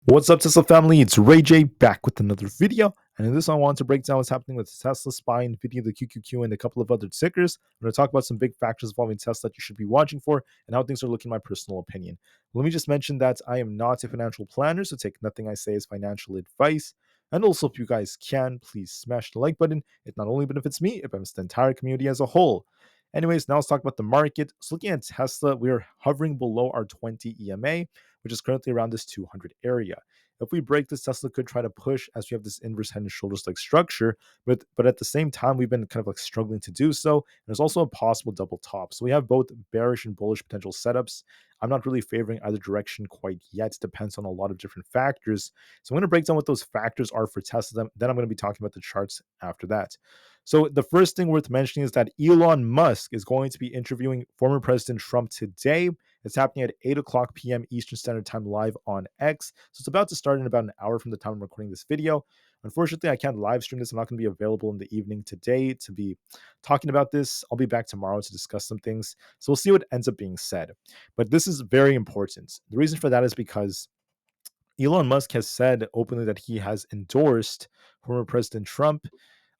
What's up, Tesla family? It's Ray J back with another video. And in this one, I want to break down what's happening with Tesla, SPY, Nvidia, the QQQ, and a couple of other tickers. I'm going to talk about some big factors involving Tesla that you should be watching for and how things are looking in my personal opinion. Let me just mention that I am not a financial planner, so take nothing I say as financial advice. And also, if you guys can, please smash the like button. It not only benefits me, it benefits the entire community as a whole. Anyways, now let's talk about the market. So looking at Tesla, we are hovering below our 20 EMA, which is currently around this 200 area. If we break this, Tesla could try to push as we have this inverse head and shoulders like structure, but at the same time, we've been kind of like struggling to do so. There's also a possible double top. So we have both bearish and bullish potential setups. I'm not really favoring either direction quite yet. It depends on a lot of different factors. So I'm going to break down what those factors are for Tesla. Then I'm going to be talking about the charts after that. So the first thing worth mentioning is that Elon Musk is going to be interviewing former President Trump today. It's happening at 8 o'clock p.m. Eastern Standard Time live on X. So it's about to start in about an hour from the time I'm recording this video. Unfortunately, I can't live stream this. I'm not going to be available in the evening today to be talking about this. I'll be back tomorrow to discuss some things. So we'll see what ends up being said. But this is very important. The reason for that is because Elon Musk has said openly that he has endorsed former President Trump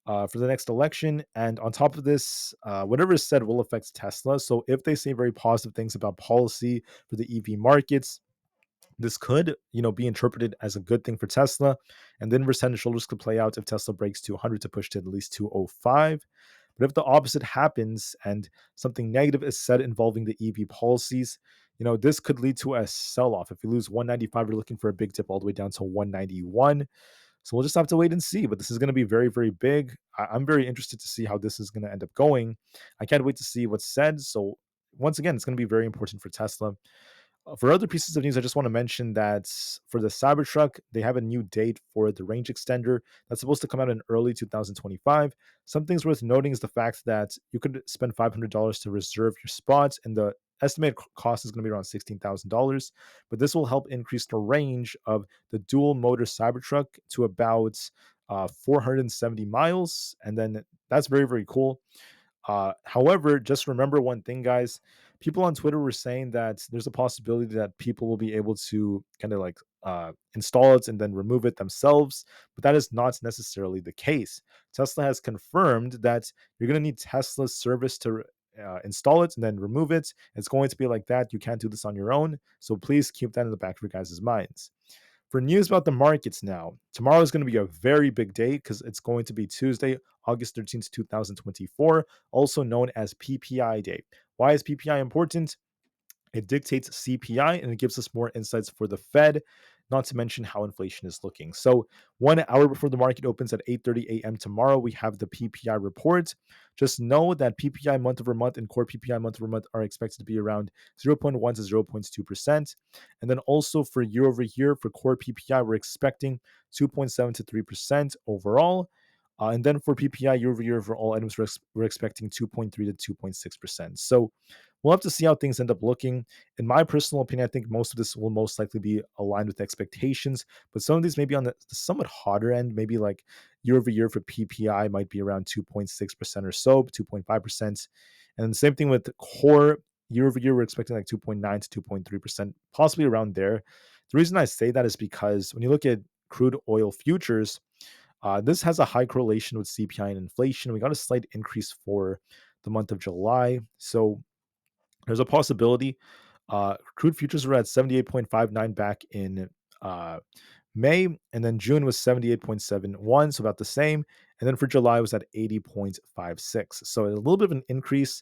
for the next election. And on top of this, whatever is said will affect Tesla. So if they say very positive things about policy for the EV markets, this could, be interpreted as a good thing for Tesla. And then inverse head and shoulders could play out if Tesla breaks 200 to push to at least 205. But if the opposite happens and something negative is said involving the EV policies, this could lead to a sell-off. If you lose 195, you're looking for a big tip all the way down to 191. So we'll just have to wait and see. But this is going to be very, very big. I'm very interested to see how this is going to end up going. I can't wait to see what's said. So once again, it's going to be very important for Tesla. For other pieces of news, I just want to mention that for the Cybertruck, they have a new date for the range extender that's supposed to come out in early 2025. Some things worth noting is the fact that you could spend $500 to reserve your spots, and the estimated cost is going to be around $16,000. But this will help increase the range of the dual motor Cybertruck to about 470 miles, and then that's very, very cool. However, just remember one thing, guys. People on Twitter were saying that there's a possibility that people will be able to kind of like install it and then remove it themselves, but that is not necessarily the case. Tesla has confirmed that you're going to need Tesla's service to install it and then remove it. It's going to be like that. You can't do this on your own. So please keep that in the back of your guys' minds. For news about the markets now, tomorrow is going to be a very big day because it's going to be Tuesday, August 13th, 2024, also known as PPI Day. Why is PPI important? It dictates CPI and it gives us more insights for the Fed, not to mention how inflation is looking. So 1 hour before the market opens at 8:30 a.m. tomorrow, we have the PPI report. Just know that PPI month over month and core PPI month over month are expected to be around 0.1 to 0.2%. And then also for year over year, for core PPI, we're expecting 2.7 to 3% overall. And then for PPI year over year for all items, we're expecting 2.3 to 2.6%. So we'll have to see how things end up looking. In my personal opinion, I think most of this will most likely be aligned with expectations, but some of these may be on the somewhat hotter end. Maybe like year over year for PPI might be around 2.6% or so, 2.5%. And the same thing with core year over year, we're expecting like 2.9 to 2.3%, possibly around there. The reason I say that is because when you look at crude oil futures, this has a high correlation with CPI and inflation. We got a slight increase for the month of July. So there's a possibility. Crude futures were at 78.59 back in uh, May, and then June was 78.71, so about the same. And then for July was at 80.56. So a little bit of an increase.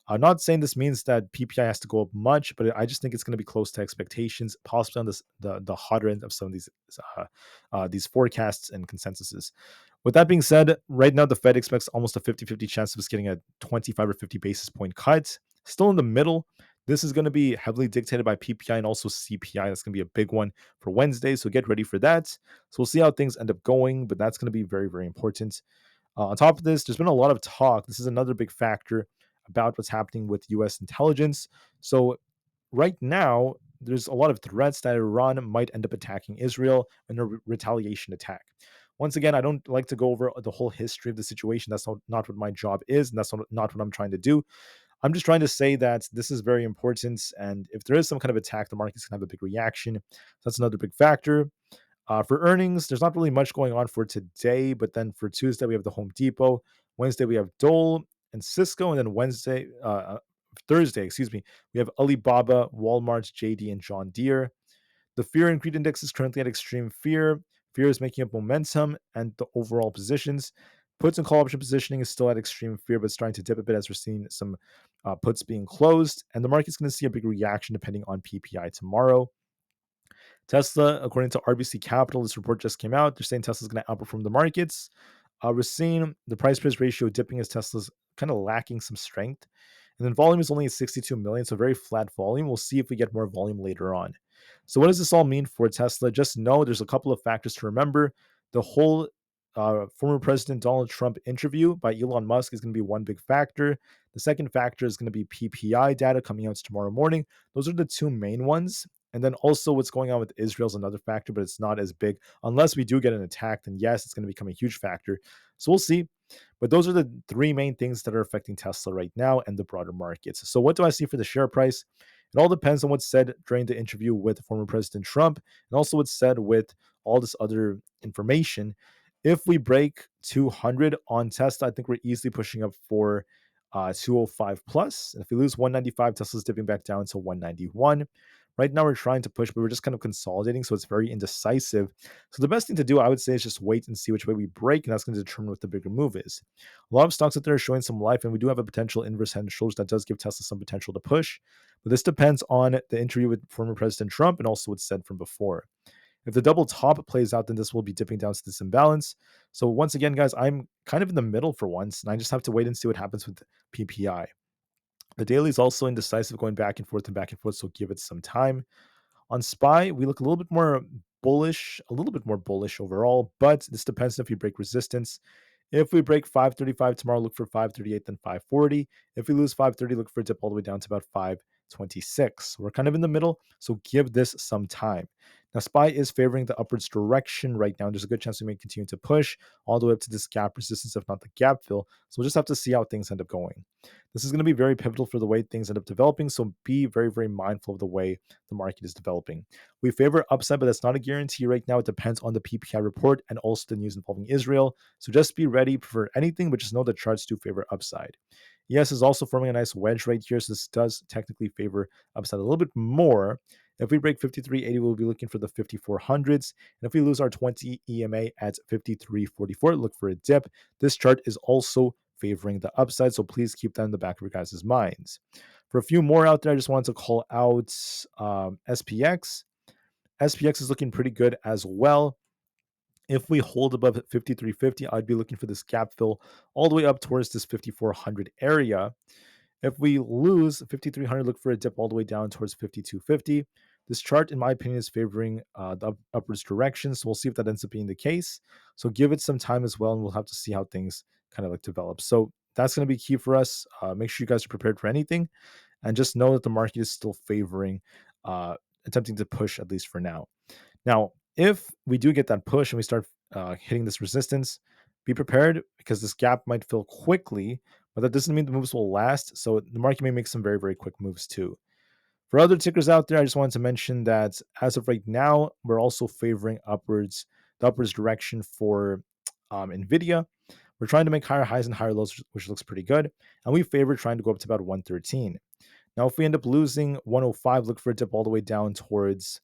I'm not saying this means that PPI has to go up much, but I just think it's going to be close to expectations, possibly on the hotter end of some of these forecasts and consensuses. With that being said, right now the Fed expects almost a 50-50 chance of us getting a 25 or 50 basis point cut. Still in the middle. This is going to be heavily dictated by PPI and also CPI. That's going to be a big one for Wednesday. So get ready for that. So we'll see how things end up going, but that's going to be very, very important. On top of this, there's been a lot of talk. This is another big factor about what's happening with US intelligence. So right now, there's a lot of threats that Iran might end up attacking Israel in a retaliation attack. Once again, I don't like to go over the whole history of the situation. That's not what my job is, and that's not what I'm trying to do. I'm just trying to say that this is very important. And if there is some kind of attack, the market's going to have a big reaction. So that's another big factor. For earnings, there's not really much going on for today, but then for Tuesday, we have the Home Depot. Wednesday, we have Dole and Cisco. And then Thursday, excuse me, we have Alibaba, Walmart, JD, and John Deere. The fear and greed index is currently at extreme fear. Fear is making up momentum and the overall positions. Puts and call option positioning is still at extreme fear, but starting to dip a bit as we're seeing some puts being closed. And the market's going to see a big reaction depending on PPI tomorrow. Tesla, according to RBC Capital, this report just came out. They're saying Tesla's going to outperform the markets. We're seeing the price price ratio dipping as Tesla's kind of lacking some strength. And then volume is only 62 million, so very flat volume. We'll see if we get more volume later on. So, what does this all mean for Tesla? Just know there's a couple of factors to remember. The whole former President Donald Trump interview by Elon Musk is going to be one big factor. The second factor is going to be PPI data coming out tomorrow morning. Those are the two main ones. And then also what's going on with Israel is another factor, but it's not as big. Unless we do get an attack, then yes, it's going to become a huge factor. So we'll see. But those are the three main things that are affecting Tesla right now and the broader markets. So what do I see for the share price? It all depends on what's said during the interview with former President Trump and also what's said with all this other information. If we break 200 on Tesla, I think we're easily pushing up for 205 plus. And if we lose 195, Tesla's dipping back down to 191. Right now, we're trying to push, but we're just kind of consolidating, so it's very indecisive. So the best thing to do, I would say, is just wait and see which way we break, and that's going to determine what the bigger move is. A lot of stocks out there are showing some life, and we do have a potential inverse head and shoulders that does give Tesla some potential to push. But this depends on the interview with former President Trump and also what's said from before. If the double top plays out, then this will be dipping down to this imbalance. So once again, guys, I'm kind of in the middle for once, and I just have to wait and see what happens with PPI. The daily is also indecisive, going back and forth and back and forth, so give it some time. On SPY, we look a little bit more bullish overall, but this depends if you break resistance. If we break 535 tomorrow, look for 538, then 540. If we lose 530, look for a dip all the way down to about 526. We're kind of in the middle, so give this some time. Now, SPY is favoring the upwards direction right now. There's a good chance we may continue to push all the way up to this gap resistance, if not the gap fill. So we'll just have to see how things end up going. This is going to be very pivotal for the way things end up developing, so be very, very mindful of the way the market is developing. We favor upside, but that's not a guarantee right now. It depends on the PPI report and also the news involving Israel. So just be ready for anything, but just know the charts do favor upside. ES is also forming a nice wedge right here, so this does technically favor upside a little bit more. If we break 53.80, we'll be looking for the 5400s. And if we lose our 20 EMA at 53.44, look for a dip. This chart is also favoring the upside, so please keep that in the back of your guys' minds. For a few more out there, I just wanted to call out SPX. SPX is looking pretty good as well. If we hold above 53.50, I'd be looking for this gap fill all the way up towards this 5400 area. If we lose 5300, look for a dip all the way down towards 5250. This chart, in my opinion, is favoring the upwards direction, so we'll see if that ends up being the case. So give it some time as well, and we'll have to see how things kind of like develop. So that's going to be key for us. Make sure you guys are prepared for anything, and just know that the market is still favoring attempting to push, at least for now. Now, if we do get that push and we start hitting this resistance, be prepared because this gap might fill quickly, but that doesn't mean the moves will last. So the market may make some very, very quick moves too. For other tickers out there, I just wanted to mention that as of right now, we're also favoring the upwards direction for Nvidia. We're trying to make higher highs and higher lows, which looks pretty good. And we favor trying to go up to about 113. Now, if we end up losing 105, look for a dip all the way down towards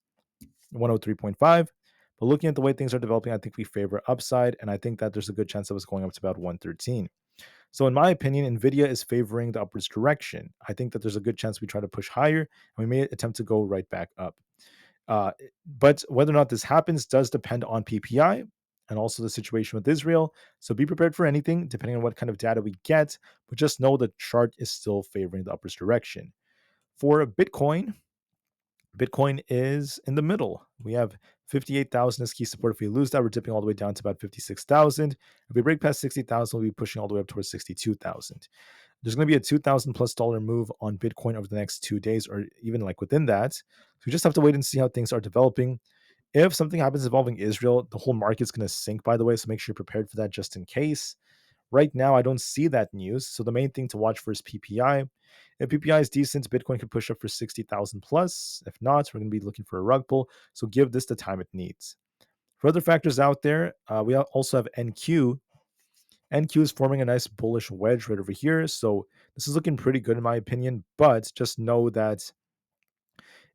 103.5. But looking at the way things are developing, I think we favor upside, and I think that there's a good chance of us going up to about 113. So in my opinion, Nvidia is favoring the upwards direction. I think that there's a good chance we try to push higher, and we may attempt to go right back up. But whether or not this happens does depend on PPI and also the situation with Israel. So be prepared for anything, depending on what kind of data we get, but just know the chart is still favoring the upwards direction. For Bitcoin, Bitcoin is in the middle. We have 58,000 as key support. If we lose that, we're dipping all the way down to about 56,000. If we break past 60,000, we'll be pushing all the way up towards 62,000. There's going to be a $2,000 plus move on Bitcoin over the next 2 days, or even like within that. So we just have to wait and see how things are developing. If something happens involving Israel, the whole market's going to sink, by the way. So make sure you're prepared for that just in case. Right now, I don't see that news. So the main thing to watch for is PPI. If PPI is decent, Bitcoin could push up for 60,000 plus. If not, we're going to be looking for a rug pull. So give this the time it needs. For other factors out there, we also have NQ. NQ is forming a nice bullish wedge right over here. So this is looking pretty good in my opinion, but just know that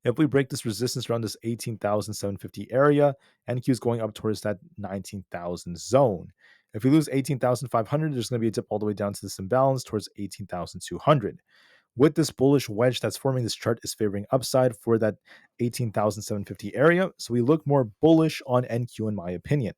if we break this resistance around this 18,750 area, NQ is going up towards that 19,000 zone. If we lose 18,500, there's going to be a dip all the way down to this imbalance towards 18,200. With this bullish wedge that's forming, this chart is favoring upside for that 18,750 area. So we look more bullish on NQ in my opinion.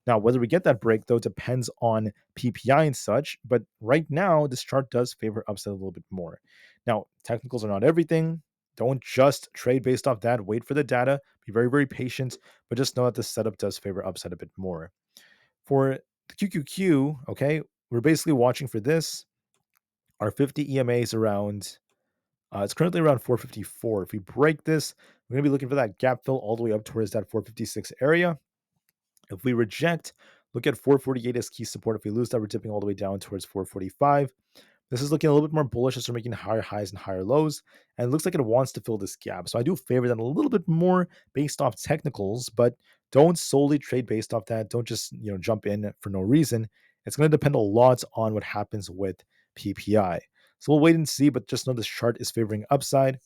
Now, whether we get that break, though, depends on PPI and such. But right now, this chart does favor upside a little bit more. Now, technicals are not everything. Don't just trade based off that. Wait for the data. Be very, very patient. But just know that the setup does favor upside a bit more. For the QQQ, okay, we're basically watching for this. Our 50 EMA is around, it's currently around 454. If we break this, we're going to be looking for that gap fill all the way up towards that 456 area. If we reject, look at 448 as key support. If we lose that, we're dipping all the way down towards 445. This is looking a little bit more bullish as we're making higher highs and higher lows. And it looks like it wants to fill this gap. So I do favor that a little bit more based off technicals, but don't solely trade based off that. Don't just jump in for no reason. It's going to depend a lot on what happens with PPI. So we'll wait and see, but just know this chart is favoring upside.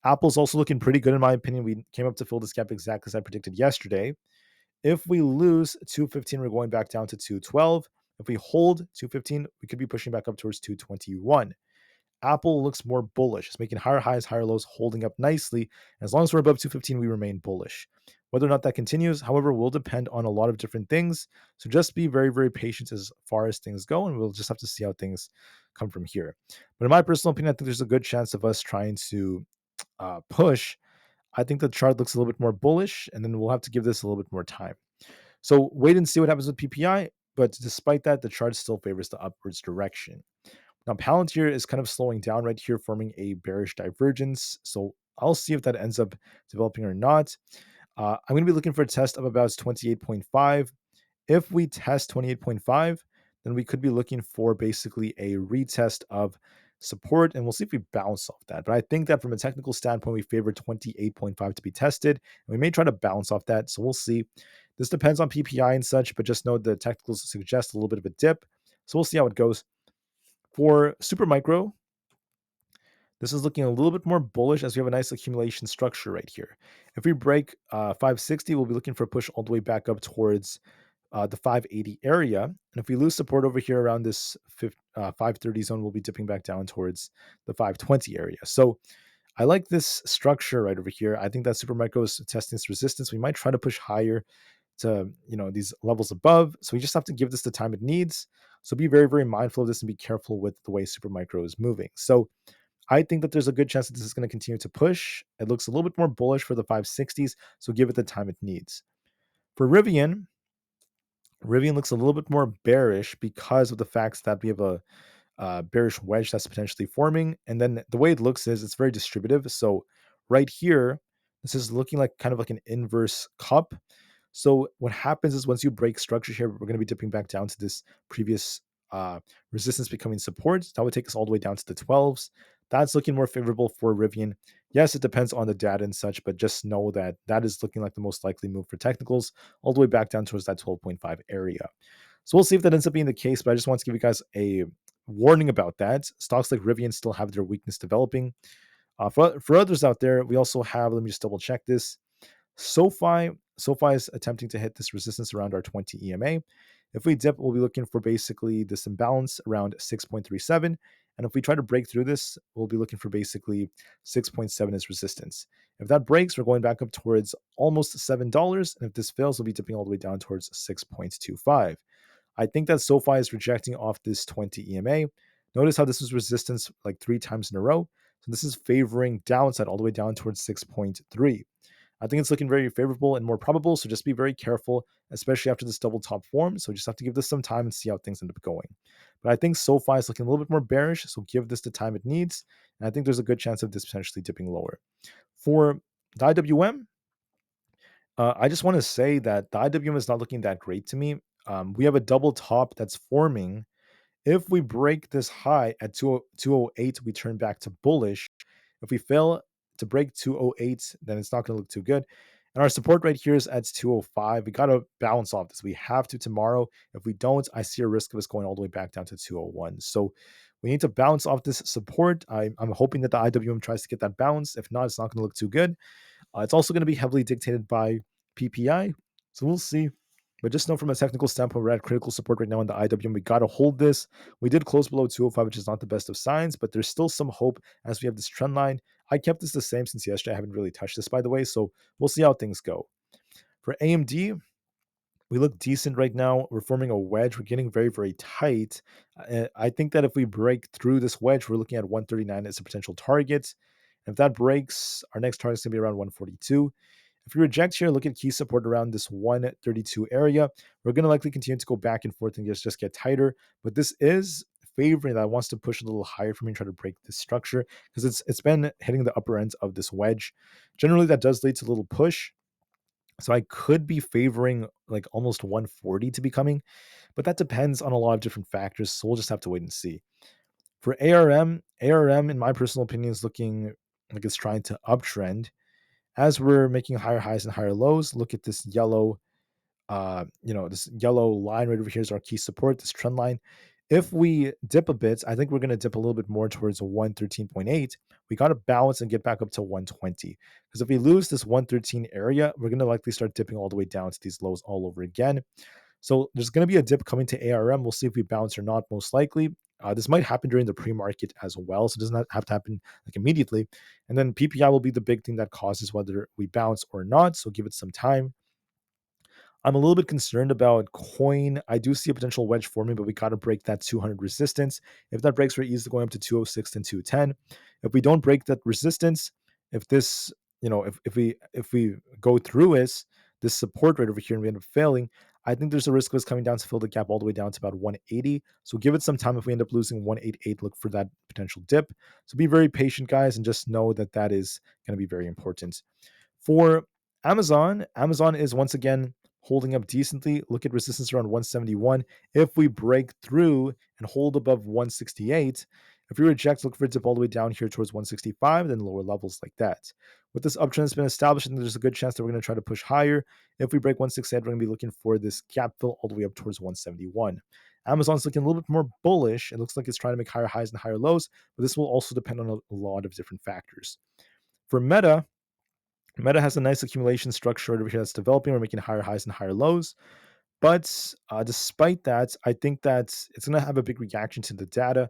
Apple's also looking pretty good in my opinion. We came up to fill this gap exactly as I predicted yesterday. If we lose 215, we're going back down to 212. If we hold 215, we could be pushing back up towards 221. Apple looks more bullish. It's making higher highs, higher lows, holding up nicely. As long as we're above 215, we remain bullish. Whether or not that continues, however, will depend on a lot of different things. So just be very, very patient as far as things go, and we'll just have to see how things come from here. But in my personal opinion, I think there's a good chance of us trying to push. I think the chart looks a little bit more bullish, and then we'll have to give this a little bit more time. So wait and see what happens with PPI. But despite that, the chart still favors the upwards direction. Now, Palantir is kind of slowing down right here, forming a bearish divergence. So I'll see if that ends up developing or not. I'm going to be looking for a test of about 28.5. If we test 28.5, then we could be looking for basically a retest of support, and we'll see if we bounce off that. But I think that from a technical standpoint, we favor 28.5 to be tested, and we may try to bounce off that. So we'll see. This depends on PPI and such, but just know the technicals suggest a little bit of a dip. So we'll see how it goes. For Supermicro, this is looking a little bit more bullish as we have a nice accumulation structure right here. If we break 560, we'll be looking for a push all the way back up towards the 580 area. And if we lose support over here around this 530 zone, we'll be dipping back down towards the 520 area. So I like this structure right over here. I think that Supermicro is testing its resistance. We might try to push higher to these levels above. So we just have to give this the time it needs. So be very, very mindful of this and be careful with the way Supermicro is moving. So I think that there's a good chance that this is going to continue to push. It looks a little bit more bullish for the 560s. So give it the time it needs. For Rivian looks a little bit more bearish because of the fact that we have a bearish wedge that's potentially forming. And then the way it looks is it's very distributive. So right here, this is looking like kind of like an inverse cup. So what happens is once you break structure here, we're going to be dipping back down to this previous resistance becoming support. That would take us all the way down to the 12s. That's looking more favorable for Rivian. Yes, it depends on the data and such, but just know that that is looking like the most likely move for technicals, all the way back down towards that 12.5 area. So we'll see if that ends up being the case, but I just want to give you guys a warning about that. Stocks like Rivian still have their weakness developing. For others out there, we also have, let me just double check this. SoFi is attempting to hit this resistance around our 20 EMA. If we dip, we'll be looking for basically this imbalance around 6.37. And if we try to break through this, we'll be looking for basically 6.7 as resistance. If that breaks, we're going back up towards almost $7. And if this fails, we'll be dipping all the way down towards 6.25. I think that SoFi is rejecting off this 20 EMA. Notice how this was resistance like 3 times in a row. So this is favoring downside all the way down towards 6.3. I think it's looking very favorable and more probable, so just be very careful, especially after this double top form. So just have to give this some time and see how things end up going. But I think SoFi is looking a little bit more bearish, so give this the time it needs. And I think there's a good chance of this potentially dipping lower. For the IWM, I just want to say that the IWM is not looking that great to me. We have a double top that's forming If we break this high at 208, we turn back to bullish. If we fail to break 208, then it's not going to look too good. And our support right here is at 205. We got to bounce off this. We have to tomorrow. If we don't, I see a risk of us going all the way back down to 201. So we need to bounce off this support. I'm hoping that the IWM tries to get that bounce. If not, it's not going to look too good. It's also going to be heavily dictated by PPI. So we'll see. But just know from a technical standpoint, we're at critical support right now in the IWM. We got to hold this. We did close below 205, which is not the best of signs, but there's still some hope as we have this trend line. I kept this the same since yesterday. I haven't really touched this, by the way. So we'll see how things go. For AMD, we look decent right now. We're forming a wedge. We're getting very, very tight. I think that if we break through this wedge, we're looking at 139 as a potential target. And if that breaks, our next target is going to be around 142. If we reject here, look at key support around this 132 area. We're going to likely continue to go back and forth and just get tighter. But this is favoring that wants to push a little higher for me and try to break this structure because it's been hitting the upper ends of this wedge. Generally, that does lead to a little push. So I could be favoring like almost 140 to be coming, but that depends on a lot of different factors. So we'll just have to wait and see. For ARM, in my personal opinion, is looking like it's trying to uptrend. As we're making higher highs and higher lows, look at this yellow, this yellow line right over here is our key support, this trend line. If we dip a bit, I think we're going to dip a little bit more towards 113.8. We got to balance and get back up to 120. Because if we lose this 113 area, we're going to likely start dipping all the way down to these lows all over again. So there's going to be a dip coming to ARM. We'll see if we bounce or not, most likely. This might happen during the pre-market as well, so it does not have to happen like immediately. And then PPI will be the big thing that causes whether we bounce or not, so give it some time. I'm a little bit concerned about coin. I do see a potential wedge forming, but we got to break that 200 resistance. If that breaks, we're easily going up to 206 and 210. If we don't break that resistance, if this, if we go through this support right over here and we end up failing, I think there's a risk of us coming down to fill the gap all the way down to about 180. So give it some time. If we end up losing 188, look for that potential dip. So be very patient, guys, and just know that that is going to be very important. For Amazon is once again holding up decently. Look at resistance around 171. If we break through and hold above 168, if we reject, look for a dip all the way down here towards 165, then lower levels like that. With this uptrend that's been established, and there's a good chance that we're going to try to push higher. If we break 168, we're going to be looking for this gap fill all the way up towards 171. Amazon's looking a little bit more bullish. It looks like it's trying to make higher highs and higher lows, but this will also depend on a lot of different factors. For Meta has a nice accumulation structure over here that's developing. We're making higher highs and higher lows. But despite that, I think that it's going to have a big reaction to the data.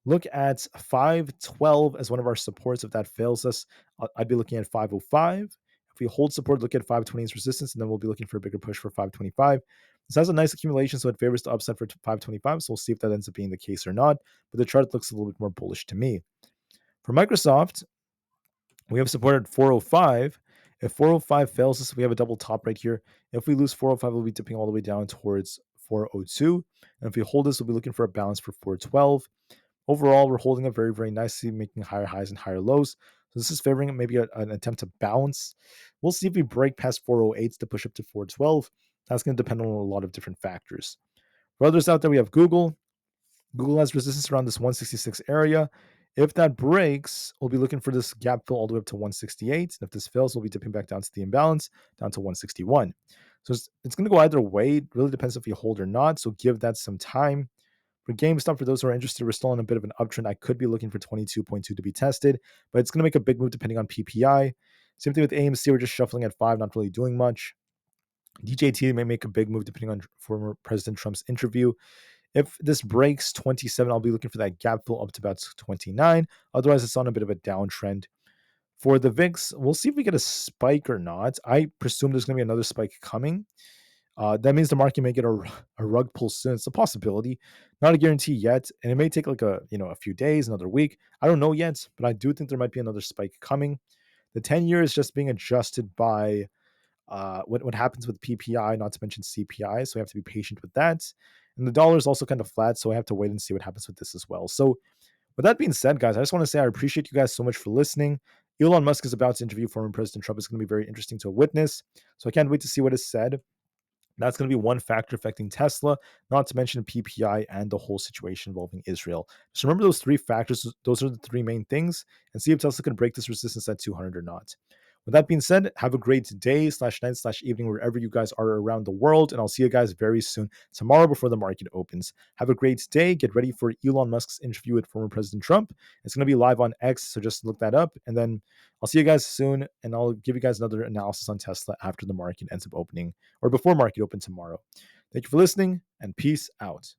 Look at 512 as one of our supports. If that fails us, I'd be looking at 505. If we hold support, look at 520 as resistance, and then we'll be looking for a bigger push for 525. This has a nice accumulation, so it favors the upside for 525. So we'll see if that ends up being the case or not. But the chart looks a little bit more bullish to me. For Microsoft, we have support at 405. If 405 fails us, we have a double top right here. If we lose 405, we'll be dipping all the way down towards 402. And if we hold this, we'll be looking for a balance for 412. Overall, we're holding up very, very nicely, making higher highs and higher lows. So this is favoring maybe an attempt to bounce. We'll see if we break past 408 to push up to 412. That's going to depend on a lot of different factors. For others out there, we have Google. Google has resistance around this 166 area. If that breaks, we'll be looking for this gap fill all the way up to 168. And if this fails, we'll be dipping back down to the imbalance, down to 161. So it's going to go either way. It really depends if you hold or not. So give that some time. For GameStop, for those who are interested, we're still on a bit of an uptrend. I could be looking for 22.2 to be tested, but it's going to make a big move depending on PPI. Same thing with AMC. We're just shuffling at 5, not really doing much. DJT may make a big move depending on former President Trump's interview. If this breaks 27, I'll be looking for that gap fill up to about 29. Otherwise, it's on a bit of a downtrend. For the VIX, we'll see if we get a spike or not. I presume there's going to be another spike coming. That means the market may get a rug pull soon. It's a possibility, not a guarantee yet, and it may take like a few days, another week. I don't know yet, but I do think there might be another spike coming. The 10-year is just being adjusted by what happens with PPI, not to mention CPI. So we have to be patient with that. And the dollar is also kind of flat, so I have to wait and see what happens with this as well. So with that being said, guys, I just want to say I appreciate you guys so much for listening. Elon Musk is about to interview former President Trump. It's going to be very interesting to witness. So I can't wait to see what is said. That's going to be one factor affecting Tesla, not to mention PPI and the whole situation involving Israel. Just remember those three factors. Those are the three main things, and see if Tesla can break this resistance at 200 or not. With that being said, have a great day slash night slash evening wherever you guys are around the world, and I'll see you guys very soon tomorrow before the market opens. Have a great day. Get ready for Elon Musk's interview with former President Trump. It's going to be live on X, so just look that up, and then I'll see you guys soon, and I'll give you guys another analysis on Tesla after the market ends up opening or before market open tomorrow. Thank you for listening, and peace out.